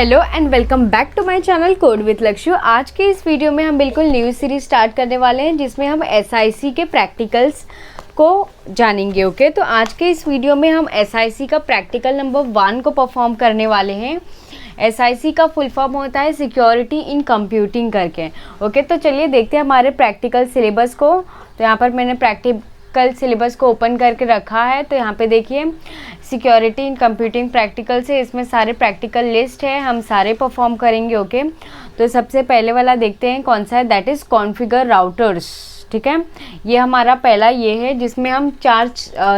Hello and welcome back to my channel code with Lakshya. आज के इस वीडियो में हम बिल्कुल न्यू सीरीज स्टार्ट करने वाले हैं जिसमें हम एसआईसी के प्रैक्टिकल्स को जानेंगे। ओके, तो आज के इस वीडियो में हम एसआईसी का प्रैक्टिकल नंबर 1 को परफॉर्म करने वाले हैं। एसआईसी का फुल फॉर्म होता है सिक्योरिटी इन कंप्यूटिंग करके। ओके, तो चलिए देखते हैं हमारे प्रैक्टिकल सिलेबस को। तो यहाँ पर मैंने प्रैक्टिकल सिलेबस को ओपन करके रखा है। तो यहाँ पे देखिए सिक्योरिटी इन कंप्यूटिंग प्रैक्टिकल से इसमें सारे प्रैक्टिकल लिस्ट है, हम सारे परफॉर्म करेंगे। ओके, तो सबसे पहले वाला देखते हैं कौन सा है, दैट इज़ कॉन्फ़िगर राउटर्स। ठीक है, ये हमारा पहला ये है जिसमें हम 4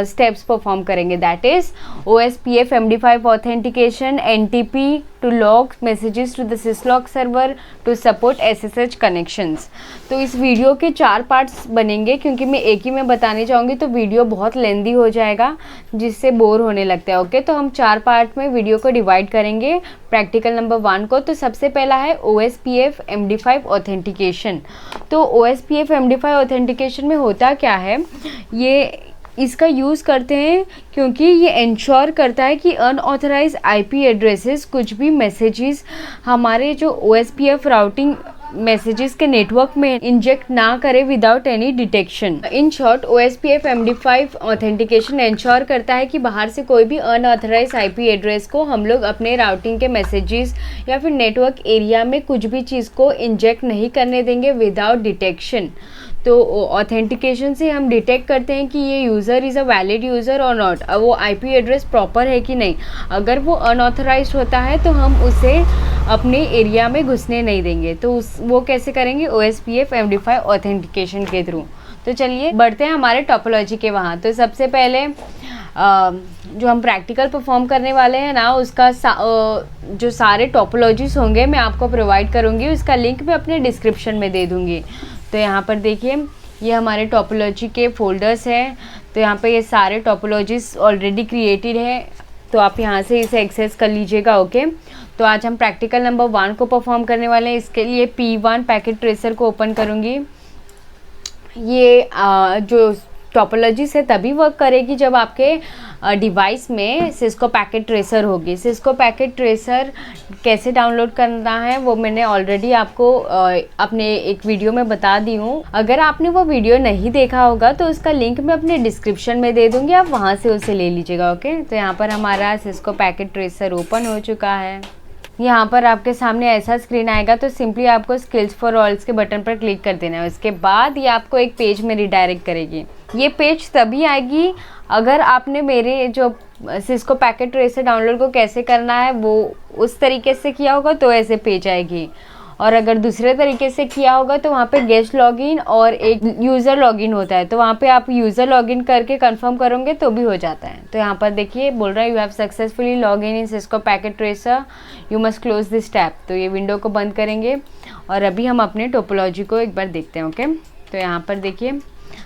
स्टेप्स परफॉर्म करेंगे, that is OSPF MD5 authentication, NTP to log messages to the syslog server to support SSH connections. तो इस वीडियो के 4 पार्ट्स बनेंगे क्योंकि मैं एक ही में बताने जाऊँगी तो वीडियो बहुत लेंदी हो जाएगा जिससे बोर होने लगता है। ओके, तो हम 4 पार्ट में वीडियो को डिवाइड करेंगे प्रैक्टिकल नंबर 1 को। तो सबसे पहला है OSPF MD5 ऑथेंटिकेशन। तो OSPF MD5 ऑथेंटिकेशन में होता क्या है, ये इसका यूज़ करते हैं क्योंकि ये इंश्योर करता है कि अनऑथराइज IP एड्रेसेस कुछ भी मैसेजेस हमारे जो OSPF राउटिंग मैसेजेस के नेटवर्क में इंजेक्ट ना करे without any detection. In short OSPF MD5 authentication ensure करता है कि बाहर से कोई भी अनऑथराइज IP एड्रेस को हम लोग अपने राउटिंग के मैसेजेस या फिर नेटवर्क एरिया में कुछ भी चीज़ को इंजेक्ट नहीं करने देंगे विदाउट डिटेक्शन। तो ऑथेंटिकेशन से हम डिटेक्ट करते हैं कि ये user is a valid user और नॉट, वो IP एड्रेस प्रॉपर है कि नहीं। अगर वो अनऑथराइज्ड होता है तो हम उसे अपने एरिया में घुसने नहीं देंगे। तो वो कैसे करेंगे, OSPF MD5 ऑथेंटिकेशन के थ्रू। तो चलिए बढ़ते हैं हमारे टोपोलॉजी के वहाँ। तो सबसे पहले जो हम प्रैक्टिकल परफॉर्म करने वाले हैं ना, उसका जो सारे टोपोलॉजीज होंगे मैं आपको प्रोवाइड करूँगी, उसका लिंक मैं अपने डिस्क्रिप्शन में दे दूँगी। तो यहाँ पर देखिए ये हमारे टोपोलॉजी के फोल्डर्स हैं। तो यहाँ पे ये सारे टोपोलॉजीज ऑलरेडी क्रिएटेड है, तो आप यहाँ से इसे एक्सेस कर लीजिएगा। ओके, तो आज हम प्रैक्टिकल नंबर 1 को परफॉर्म करने वाले हैं। इसके लिए P1 पैकेट ट्रेसर को ओपन करूँगी। ये जो टोपोलॉजी से तभी वर्क करेगी जब आपके डिवाइस में सिस्को पैकेट ट्रेसर होगी। सिस्को पैकेट ट्रेसर कैसे डाउनलोड करना है वो मैंने ऑलरेडी आपको अपने एक वीडियो में बता दी हूँ। अगर आपने वो वीडियो नहीं देखा होगा तो उसका लिंक मैं अपने डिस्क्रिप्शन में दे दूँगी, आप वहाँ से उसे ले लीजिएगा। ओके, तो यहाँ पर हमारा सिस्को पैकेट ट्रेसर ओपन हो चुका है। यहाँ पर आपके सामने ऐसा स्क्रीन आएगा, तो सिंपली आपको स्किल्स फॉर ऑल्स के बटन पर क्लिक कर देना है। उसके बाद ये आपको एक पेज में रिडायरेक्ट करेगी। ये पेज तभी आएगी अगर आपने मेरे जो सिस्को पैकेट ट्रेसर डाउनलोड को कैसे करना है वो उस तरीके से किया होगा तो ऐसे पेज आएगी, और अगर दूसरे तरीके से किया होगा तो वहाँ पे गेस्ट लॉगिन और एक यूज़र लॉगिन होता है, तो वहाँ पे आप यूज़र लॉगिन करके कंफर्म करोगे तो भी हो जाता है। तो यहाँ पर देखिए बोल रहा है you have successfully log in Cisco packet tracer, you must close this tab. तो ये विंडो को बंद करेंगे और अभी हम अपने टोपोलॉजी को एक बार देखते हैं। ओके, तो यहाँ पर देखिए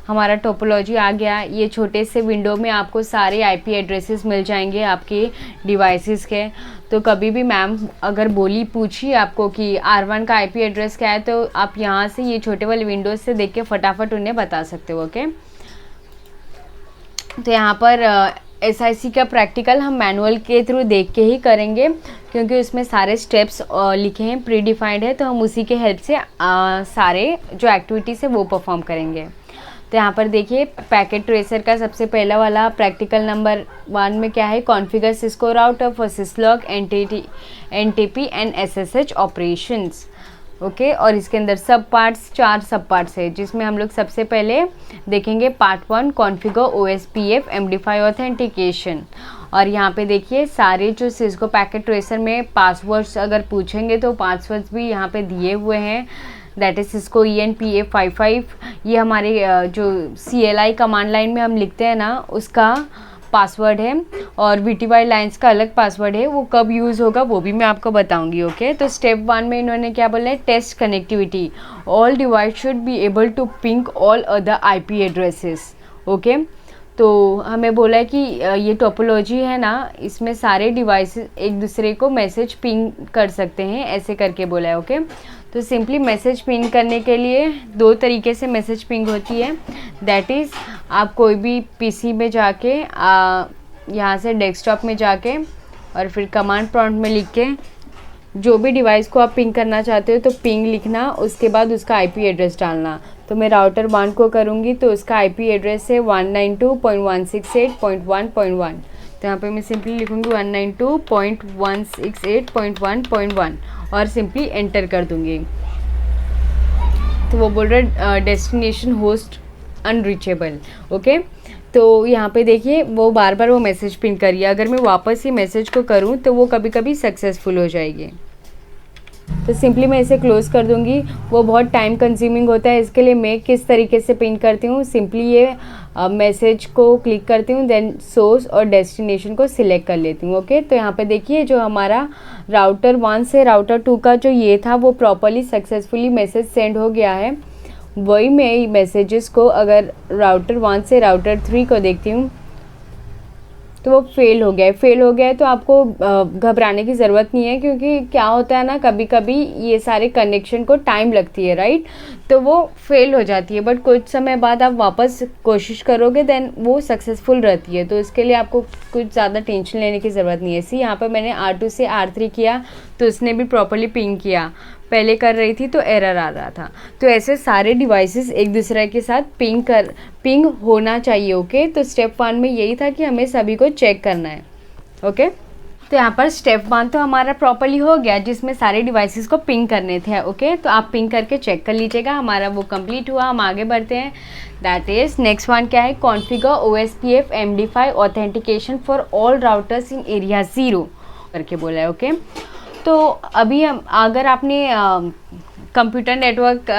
हमारा टोपोलॉजी आ गया। ये छोटे से विंडो में आपको सारे IP एड्रेसेस मिल जाएंगे आपके डिवाइसेस के। तो कभी भी मैम अगर पूछी आपको कि R1 का IP एड्रेस क्या है तो आप यहाँ से ये छोटे वाले विंडोज से देख के फटाफट उन्हें बता सकते हो। ओके, तो यहाँ पर SIC का प्रैक्टिकल हम मैनुअल के थ्रू देख के ही करेंगे क्योंकि उसमें सारे स्टेप्स लिखे हैं, प्री डिफाइंड है, तो हम उसी के हेल्प से सारे जो एक्टिविटीज़ है वो परफॉर्म करेंगे। तो यहाँ पर देखिए पैकेट ट्रेसर का सबसे पहला वाला प्रैक्टिकल नंबर 1 में क्या है, configure Cisco router for syslog NTP and SSH operations. Okay, और इसके अंदर सब पार्ट्स 4 सब पार्ट्स है जिसमें हम लोग सबसे पहले देखेंगे part 1 configure OSPF MD5 authentication. और यहाँ पे देखिए सारे जो सिस्को पैकेट ट्रेसर में पासवर्ड्स अगर पूछेंगे तो पासवर्ड्स भी यहाँ पे दिए हुए हैं, दैट इज सिस्को ENPA55। ये हमारे जो CLI कमांड लाइन में हम लिखते हैं ना उसका पासवर्ड है, और VTY लाइन्स का अलग पासवर्ड है, वो कब यूज़ होगा वो भी मैं आपको बताऊंगी। ओके, तो स्टेप 1 में इन्होंने क्या बोला है, test connectivity, all device should be able to ping all other IP addresses. Okay, तो हमें बोला है कि ये टोपोलॉजी है ना इसमें सारे डिवाइसेस एक दूसरे को मैसेज पिंग कर सकते हैं, ऐसे करके बोला है। ओके, तो सिंपली मैसेज पिंग करने के लिए 2 तरीके से मैसेज पिंग होती है, दैट इज़ आप कोई भी PC में जाके यहाँ से डेस्कटॉप में जाके और फिर कमांड प्रॉम्प्ट में लिख के जो भी डिवाइस को आप पिंग करना चाहते हो तो पिंग लिखना, उसके बाद उसका आईपी एड्रेस डालना। तो मैं राउटर 1 को करूँगी तो उसका आईपी एड्रेस है 192.168.1.1। तो यहाँ पे मैं सिंपली लिखूँगी 192.168.1.1 और सिंपली एंटर कर दूँगी। तो वो बोल रहा है डेस्टिनेशन होस्ट अनरीचेबल। ओके, तो यहाँ पे देखिए वो बार बार वो मैसेज पिन करिए। अगर मैं वापस ही मैसेज को करूँ तो वो कभी कभी सक्सेसफुल हो जाएगी। तो सिंपली मैं इसे क्लोज़ कर दूँगी। वो बहुत टाइम कंज्यूमिंग होता है, इसके लिए मैं किस तरीके से पिन करती हूँ, सिंपली ये मैसेज को क्लिक करती हूँ, देन सोर्स और डेस्टिनेशन को सिलेक्ट कर लेती हूँ। ओके, तो यहाँ पे देखिए जो हमारा राउटर 1 से राउटर 2 का जो ये था वो प्रॉपरली सक्सेसफुली मैसेज सेंड हो गया है। वही मैं मैसेजेस को अगर राउटर 1 से राउटर 3 को देखती हूँ तो वो फेल हो गया है। फेल हो गया है तो आपको घबराने की ज़रूरत नहीं है, क्योंकि क्या होता है ना, कभी कभी ये सारे कनेक्शन को टाइम लगती है, राइट। तो वो फेल हो जाती है, बट कुछ समय बाद आप वापस कोशिश करोगे देन वो सक्सेसफुल रहती है। तो इसके लिए आपको कुछ ज़्यादा टेंशन लेने की ज़रूरत नहीं है। सी यहाँ पर मैंने R2 से R3 किया तो उसने भी प्रॉपरली पिंग किया, पहले कर रही थी तो एरर आ रहा था। तो ऐसे सारे डिवाइसेस एक दूसरे के साथ पिंग होना चाहिए। ओके, तो स्टेप 1 में यही था कि हमें सभी को चेक करना है। ओके, तो यहाँ पर स्टेप 1 तो हमारा प्रॉपरली हो गया, जिसमें सारे डिवाइसेस को पिंग करने थे। ओके, तो आप पिंग करके चेक कर लीजिएगा, हमारा वो कंप्लीट हुआ। हम आगे बढ़ते हैं। दैट इज नेक्स्ट वन क्या है, configure OSPF MD5 authentication for all routers in area 0 करके बोला है। ओके, तो अभी हम अगर आपने कंप्यूटर नेटवर्क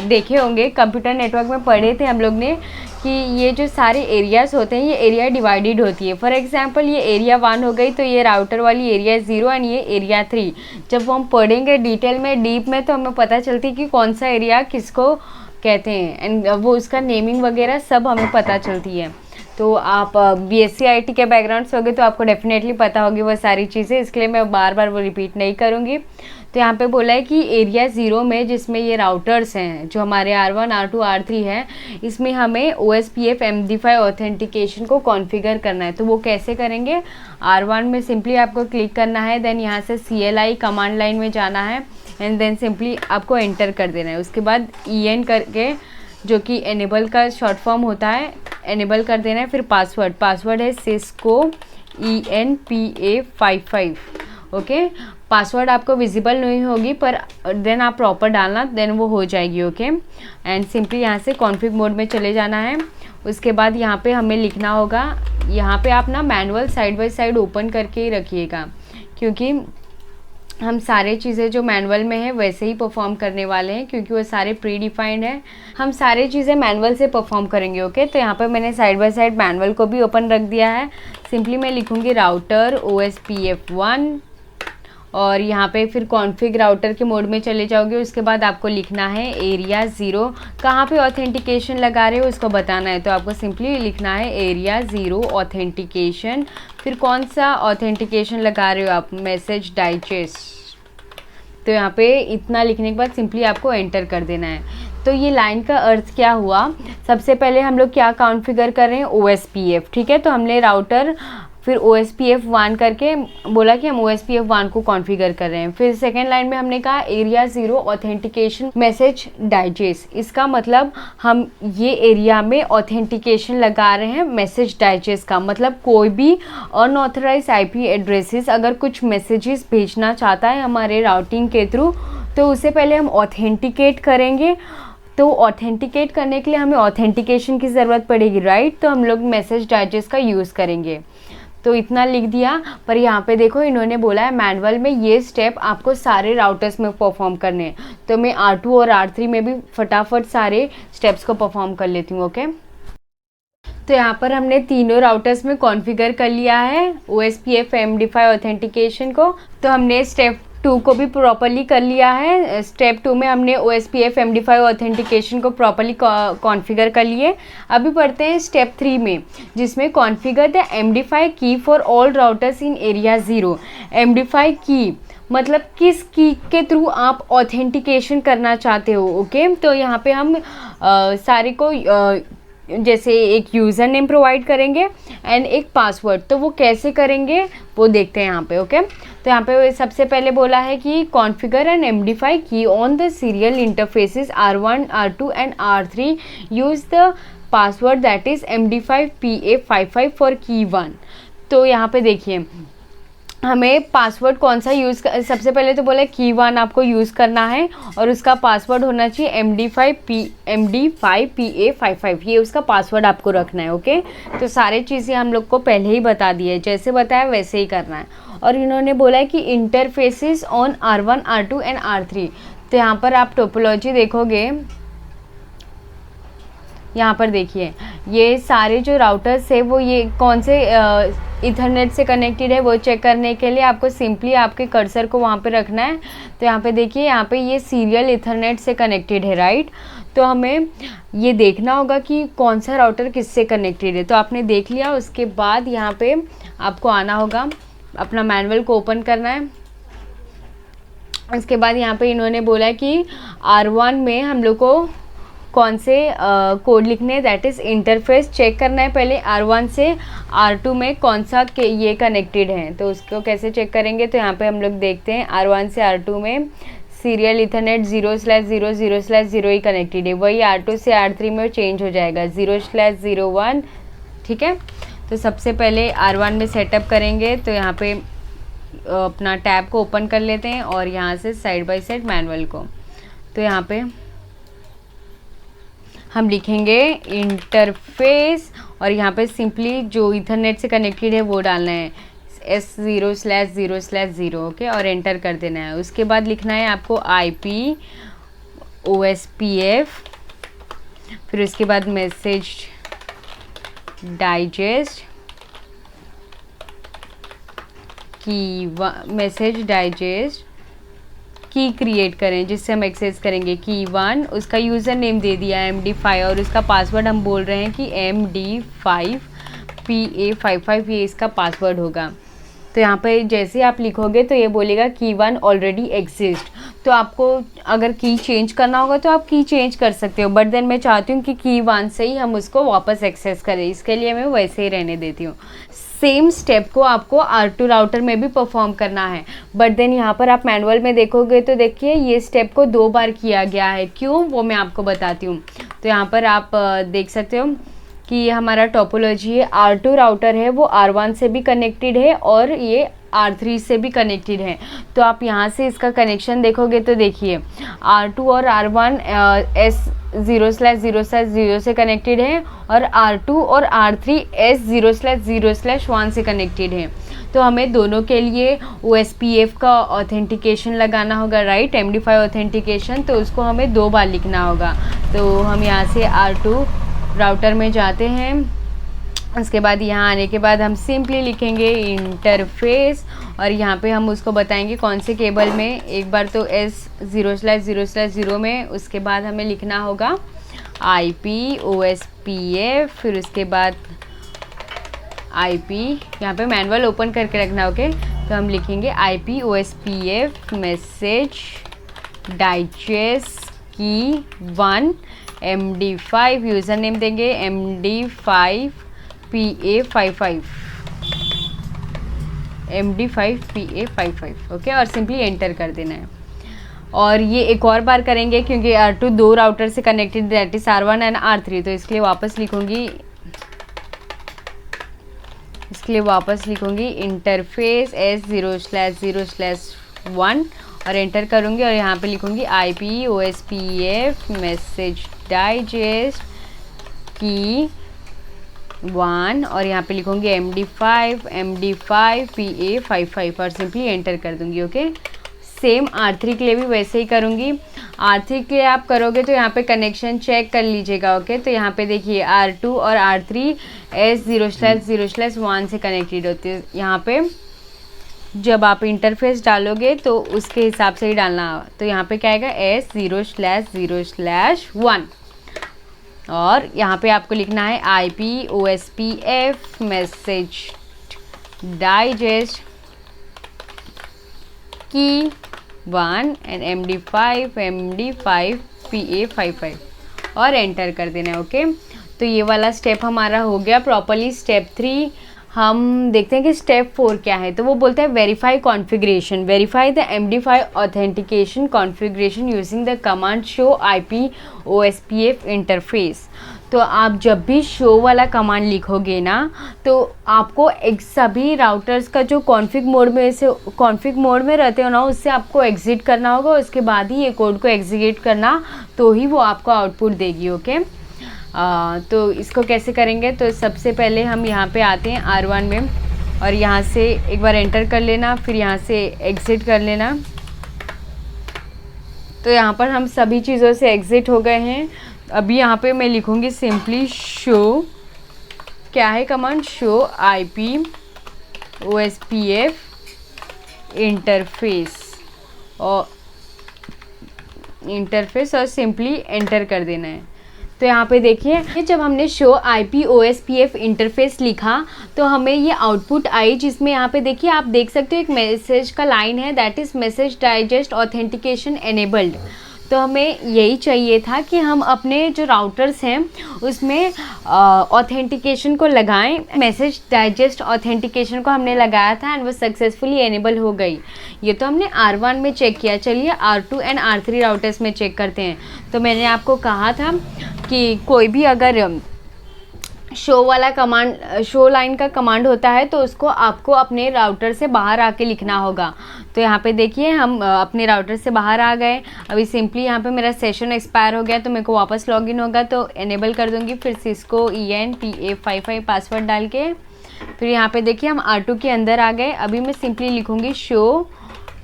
देखे होंगे, कंप्यूटर नेटवर्क में पढ़े थे हम लोग ने कि ये जो सारे एरियाज़ होते हैं ये एरिया डिवाइडेड होती है। फॉर एग्जांपल ये एरिया 1 हो गई तो ये राउटर वाली एरिया 0 एंड ये एरिया 3। जब वो हम पढ़ेंगे डिटेल में डीप में तो हमें पता चलती है कि कौन सा एरिया किसको कहते हैं एंड वो उसका नेमिंग वगैरह सब हमें पता चलती है। तो आप BSc IT के बैकग्राउंड से होगे तो आपको डेफिनेटली पता होगी वो सारी चीज़ें, इसके लिए मैं बार बार वो रिपीट नहीं करूँगी। तो यहाँ पे बोला है कि एरिया 0 में जिसमें ये राउटर्स हैं जो हमारे R1 R2 R3 हैं, इसमें हमें OSPF MD5 ऑथेंटिकेशन को कॉन्फ़िगर करना है। तो वो कैसे करेंगे, R1 में सिंपली आपको क्लिक करना है, देन यहाँ से CLI कमांड लाइन में जाना है एंड देन सिंपली आपको एंटर कर देना है। उसके बाद EN करके जो कि एनेबल का शॉर्ट फॉर्म होता है, एनेबल कर देना है। फिर पासवर्ड है सिस्को ENPA55। ओके, पासवर्ड आपको विजिबल नहीं होगी पर देन आप प्रॉपर डालना, देन वो हो जाएगी। ओके, एंड सिंपली यहाँ से कॉन्फ़िग मोड में चले जाना है। उसके बाद यहाँ पे हमें लिखना होगा, यहाँ पे आप ना manual side by side open करके ही रखिएगा, क्योंकि हम सारे चीज़ें जो मैनुअल में है वैसे ही परफॉर्म करने वाले हैं, क्योंकि वो सारे प्री डिफाइंड है। हम सारे चीज़ें मैनुअल से परफॉर्म करेंगे। ओके, तो यहाँ पर मैंने साइड बाय साइड मैनुअल को भी ओपन रख दिया है। सिंपली मैं लिखूँगी राउटर OSPF 1 और यहाँ पे फिर कॉन्फ़िग राउटर के मोड में चले जाओगे। उसके बाद आपको लिखना है एरिया 0। कहाँ पे ऑथेंटिकेशन लगा रहे हो उसको बताना है, तो आपको सिंपली लिखना है एरिया 0 ऑथेंटिकेशन। फिर कौन सा ऑथेंटिकेशन लगा रहे हो आप, मैसेज डाइजेस्ट। तो यहाँ पे इतना लिखने के बाद सिंपली आपको एंटर कर देना है। तो ये लाइन का अर्थ क्या हुआ, सबसे पहले हम लोग क्या कॉन्फ़िगर कर रहे हैं, OSPF। ठीक है, तो हमने राउटर फिर OSPF 1 करके बोला कि हम OSPF 1 को कॉन्फ़िगर कर रहे हैं। फिर सेकेंड लाइन में हमने कहा एरिया 0 ऑथेंटिकेशन मैसेज डाइजेस्ट। इसका मतलब हम ये एरिया में ऑथेंटिकेशन लगा रहे हैं मैसेज डाइजेस्ट का। मतलब कोई भी अनऑथराइज IP एड्रेसेस अगर कुछ मैसेजेस भेजना चाहता है हमारे राउटिंग के थ्रू, तो उससे पहले हम ऑथेंटिकेट करेंगे। तो ऑथेंटिकेट करने के लिए हमें ऑथेंटिकेशन की ज़रूरत पड़ेगी, राइट। तो हम लोग मैसेज डाइजेस्ट का यूज़ करेंगे। तो इतना लिख दिया, पर यहाँ पे देखो इन्होंने बोला है मैनुअल में ये स्टेप आपको सारे राउटर्स में परफॉर्म करने हैं। तो मैं R2 और R3 में भी फटाफट सारे स्टेप्स को परफॉर्म कर लेती हूँ। ओके, तो यहाँ पर हमने तीनों राउटर्स में कॉन्फ़िगर कर लिया है OSPF MD5 ऑथेंटिकेशन को। तो हमने स्टेप 2 को भी प्रॉपरली कर लिया है। स्टेप 2 में हमने OSPF MD5 ऑथेंटिकेशन को प्रॉपरली कॉन्फ़िगर कर लिए। अभी पढ़ते हैं स्टेप 3 में, जिसमें कॉन्फ़िगर द MD5 की for all routers in area 0। MD5 की मतलब किस की के थ्रू आप ऑथेंटिकेशन करना चाहते हो। ओके, तो यहाँ पे हम सारे को जैसे एक यूज़र नेम प्रोवाइड करेंगे एंड एक पासवर्ड। तो वो कैसे करेंगे वो देखते हैं यहाँ पे। ओके, तो यहाँ पे सबसे पहले बोला है कि कॉन्फ़िगर एंड MD5 की on the serial interfaces R1 R2 and R3 use the password that is MD5 PA55 for की 1। तो यहाँ पे देखिए हमें पासवर्ड कौन सा यूज़ सबसे पहले तो बोला की 1 आपको यूज़ करना है और उसका पासवर्ड होना चाहिए MD5 PA55, ये उसका पासवर्ड आपको रखना है। ओके, तो सारे चीज़ें हम लोग को पहले ही बता दी है, जैसे बताया वैसे ही करना है। और इन्होंने बोला है कि interfaces on R1 R2 and R3। तो यहाँ पर आप टोपोलॉजी देखोगे, यहाँ पर देखिए ये सारे जो राउटर्स है वो ये कौन से इथरनेट से कनेक्टेड है वो चेक करने के लिए आपको सिंपली आपके कर्सर को वहाँ पे रखना है। तो यहाँ पे देखिए यहाँ पे ये सीरियल इथरनेट से कनेक्टेड है, राइट। तो हमें ये देखना होगा कि कौन सा राउटर किससे कनेक्टेड है। तो आपने देख लिया, उसके बाद यहाँ पे आपको आना होगा, अपना मैनुअल को ओपन करना है। उसके बाद यहाँ पे इन्होंने बोला कि R1 में हम लोग को कौन से कोड लिखने, दैट इज़ इंटरफेस चेक करना है पहले R1 से R2 में कौन सा के ये कनेक्टेड है। तो उसको कैसे चेक करेंगे, तो यहाँ पे हम लोग देखते हैं R1 से R2 में सीरियल इथरनेट 0/0/0/0 ही कनेक्टेड है, वही R2 से R3 में चेंज हो जाएगा 0/01। ठीक है, तो सबसे पहले R1 में सेटअप करेंगे। तो यहाँ पे अपना टैब को ओपन कर लेते हैं और यहाँ से साइड बाय साइड मैनुअल को। तो यहाँ पे हम लिखेंगे इंटरफेस और यहाँ पे सिंपली जो इथरनेट से कनेक्टेड है वो डालना है S0/0/0। ओके, और एंटर कर देना है। उसके बाद लिखना है आपको IP OSPF, फिर उसके बाद मैसेज डाइजेस्ट की क्रिएट करें जिससे हम एक्सेस करेंगे की 1, उसका यूज़र नेम दे दिया MD5 और उसका पासवर्ड हम बोल रहे हैं कि MD5 PA55, ये इसका पासवर्ड होगा। तो यहाँ पे जैसे आप लिखोगे तो ये बोलेगा की 1 ऑलरेडी एग्जिस्ट। तो आपको अगर की चेंज करना होगा तो आप की चेंज कर सकते हो, बट देन मैं चाहती हूँ कि की 1 से ही हम उसको वापस एक्सेस करें, इसके लिए मैं वैसे ही रहने देती हूँ। सेम स्टेप को आपको R2 राउटर में भी परफॉर्म करना है, बट देन यहाँ पर आप मैनुअल में देखोगे तो देखिए ये स्टेप को 2 बार किया गया है। क्यों, वो मैं आपको बताती हूँ। तो यहाँ पर आप देख सकते हो कि ये हमारा टोपोलॉजी है, R2 राउटर है वो R1 से भी कनेक्टेड है और ये R3 से भी कनेक्टेड है। तो आप यहाँ से इसका कनेक्शन देखोगे तो देखिए R2 और R1 S0/0/0 से कनेक्टेड है और R2 और R3 S0/0/1 से कनेक्टेड है। तो हमें दोनों के लिए OSPF का ऑथेंटिकेशन लगाना होगा, राइट, MD5 ऑथेंटिकेशन। तो उसको हमें 2 बार लिखना होगा। तो हम यहाँ से R2 राउटर में जाते हैं, उसके बाद यहाँ आने के बाद हम सिंपली लिखेंगे इंटरफेस और यहाँ पे हम उसको बताएंगे कौन से केबल में। एक बार तो S0/0/0 में, उसके बाद हमें लिखना होगा IP OSPF, फिर उसके बाद IP, यहाँ पे मैनुअल ओपन करके रखना। ओके, तो हम लिखेंगे IP OSPF मैसेज डाइजेस्ट की 1 MD5, यूज़र नेम देंगे MD5 PA55 ओके, और सिंपली एंटर कर देना है। और ये एक और बार करेंगे क्योंकि R2 2 राउटर से connected, that is R1 and R3। तो इसके लिए वापस लिखूंगी इंटरफेस S0/0/1 और एंटर करूंगी और यहाँ पे लिखूंगी IP OSPF मैसेज डाइजेस्ट की 1 और यहाँ पे लिखूंगी MD5 PA55 और सिंपली एंटर कर दूंगी। ओके, सेम R3 के लिए भी वैसे ही करूँगी। R3 के लिए आप करोगे तो यहाँ पे कनेक्शन चेक कर लीजिएगा। ओके, तो यहाँ पे देखिए R2 और R3 S0/0/1 से कनेक्टेड होते हैं। यहाँ पे जब आप इंटरफेस डालोगे तो उसके हिसाब से ही डालना। तो यहाँ पे क्या आएगा S0/0/1 और यहाँ पे आपको लिखना है IP OSPF मैसेज डाइजेस्ट की 1 एंड MD5 PA55 और एंटर कर देना है। ओके, तो ये वाला स्टेप हमारा हो गया प्रॉपरली। स्टेप 3 हम देखते हैं कि स्टेप 4 क्या है। तो वो बोलते हैं verify configuration, verify the MD5 authentication configuration using the command show IP OSPF interface. तो आप जब भी शो वाला कमांड लिखोगे ना, तो आपको एक सभी राउटर्स का जो कॉन्फ़िग मोड में रहते हो ना, उससे आपको एग्ज़िट करना होगा। उसके बाद ही ये कोड को एग्जीक्यूट करना, तो ही वो आपको आउटपुट देगी। ओके, तो इसको कैसे करेंगे? तो सबसे पहले हम यहाँ पे आते हैं R1 में, और यहाँ से एक बार एंटर कर लेना, फिर यहाँ से एग्ज़िट कर लेना। तो यहाँ पर हम सभी चीज़ों से एग्ज़िट हो गए हैं। अभी यहाँ पे मैं लिखूँगी सिंपली शो, क्या है command? Show IP OSPF interface और सिंपली एंटर कर देना है। तो यहाँ पे देखिए, जब हमने शो IP OSPF इंटरफेस लिखा तो हमें ये आउटपुट आई, जिसमें यहाँ पे देखिए आप देख सकते हो एक मैसेज का लाइन है, that is message digest authentication enabled. तो हमें यही चाहिए था कि हम अपने जो राउटर्स हैं उसमें ऑथेंटिकेशन को लगाएं। मैसेज डाइजेस्ट ऑथेंटिकेशन को हमने लगाया था एंड वो सक्सेसफुली एनेबल हो गई। ये तो हमने R1 में चेक किया। चलिए R2 एंड R3 राउटर्स में चेक करते हैं। तो मैंने आपको कहा था कि कोई भी अगर शो वाला कमांड, शो लाइन का कमांड होता है, तो उसको आपको अपने राउटर से बाहर आके लिखना होगा। तो यहाँ पे देखिए हम अपने राउटर से बाहर आ गए। अभी सिंपली यहाँ पे मेरा सेशन एक्सपायर हो गया, तो मेरे को वापस लॉगिन होगा, तो एनेबल कर दूँगी। फिर सिस्को ENTA55 पासवर्ड डाल के फिर यहाँ पे देखिए हम R2 के अंदर आ गए। अभी मैं सिंपली लिखूँगी शो,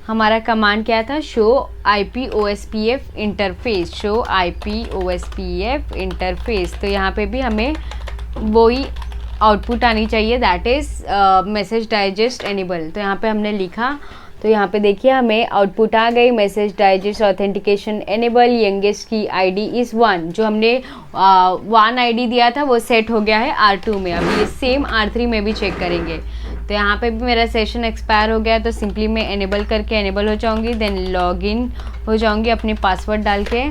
हमारा कमांड क्या था? Show IP OSPF interface, show IP OSPF interface. तो यहाँ पे भी हमें वही आउटपुट आनी चाहिए, that is message digest enable. तो यहाँ पे हमने लिखा, तो यहाँ पे देखिए हमें आउटपुट आ गई, message digest authentication enable, youngest की ID इज़ 1। जो हमने 1 ID दिया था वो सेट हो गया है R2 में। अभी ये सेम R3 में भी चेक करेंगे। तो यहाँ पे भी मेरा सेशन एक्सपायर हो गया, तो सिंपली मैं एनेबल करके एनेबल हो जाऊँगी, देन लॉगिन हो जाऊँगी अपने पासवर्ड डाल के,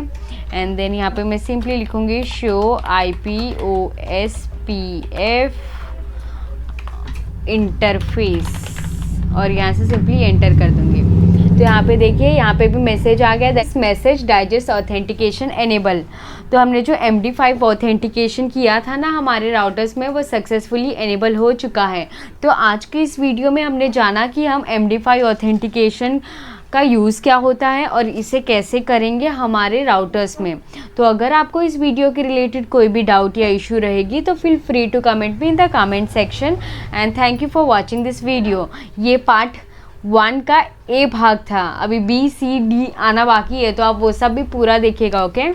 एंड देन यहाँ पे मैं सिंपली लिखूँगी शो IP OSPF इंटरफेस और यहाँ से सिंपली एंटर कर दूँगी। तो यहाँ पे देखिए, यहाँ पे भी मैसेज आ गया, that's message digest authentication enable. तो हमने जो MD5 ऑथेंटिकेशन किया था ना हमारे राउटर्स में, वो सक्सेसफुली एनेबल हो चुका है। तो आज की इस वीडियो में हमने जाना कि हम MD5 ऑथेंटिकेशन का यूज़ क्या होता है और इसे कैसे करेंगे हमारे राउटर्स में। तो अगर आपको इस वीडियो के रिलेटेड कोई भी डाउट या इशू रहेगी तो feel free to comment me in the comment section, and thank you for watching this video. ये पार्ट 1 का A भाग था, अभी B C D आना बाकी है, तो आप वो सब भी पूरा देखिएगा। ओके।